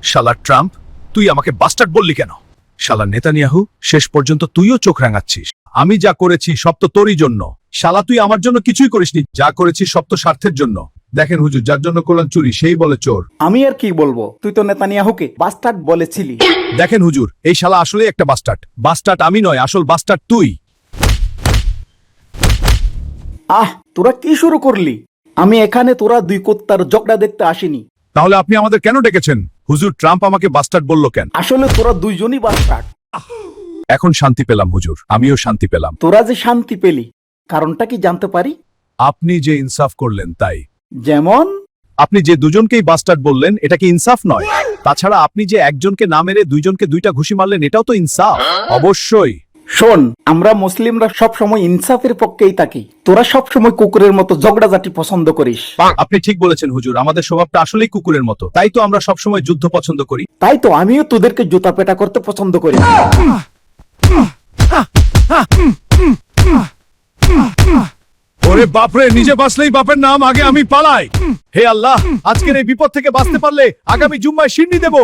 শালা ট্রাম্প, তুই আমাকে বাস্টার্ড বললি কেন? শালা নেতানিয়াহু, শেষ পর্যন্ত তুইও চোখ রাঙাচ্ছিস। আমি যা করেছি সব তো তোরই জন্য। শালা তুই আমার জন্য কিছুই করিসনি, যা করেছিস সব তো স্বার্থের জন্য। দেখেন হুজুর, যার জন্য করলেন চুরি সেই বলে চোর। আমি আর কি বলবো, তুই তো নেতানিয়াহুকে বাস্টার্ড বলেছিলি। দেখেন হুজুর, এই শালা আসলেই একটা বাস্টার্ড। বাস্টার্ড আমি নয়, আসল বাস্টার্ড তুই। তোরা কি শুরু করলি? আমি এখানে তোরা দুই কুত্তার ঝগড়া দেখতে আসিনি। তাহলে আপনি আমাদের কেন ডেকেছেন? হুজুর, ট্রাম্প আমাকে বাস্টার্ড বলল কেন? আসলে তোরা দুইজনই বাস্টার্ড। এখন শান্তি পেলাম হুজুর, আমিও শান্তি পেলাম। তোরা যে শান্তি পেলি, কারণটা কি জানতে পারি? আপনি যে ইনসাফ করলেন তাই। যেমন আপনি যে দুজনকেই বাস্টার্ড বললেন, এটা কি ইনসাফ নয়? তাছাড়া আপনি যে একজনকে না মেরে দুইজনকে দুইটা ঘুষি মারলেন, এটাও তো ইনসাফ। অবশ্যই। শোন, আমরা মুসলিমরা সব সময় ইনসাফের পক্ষেই থাকি। তোরা সব সময় কুকুরের মতো ঝগড়াঝাটি পছন্দ করিস। আপনি ঠিক বলেছেন হুজুর, আমাদের স্বভাবটা আসলেই কুকুরের মতো, তাই তো আমরা সব সময় যুদ্ধ পছন্দ করি। তাই তো আমিও তোদেরকে জুতা পেটা করতে পছন্দ করি। ওরে বাপরে, নিজে বাঁচলেই বাপের নাম, আগে আমি পালাই। হে আল্লাহ, আজকের এই বিপদ থেকে বাঁচতে পারলে আগামী জুম্মায় সিন্নি দেব।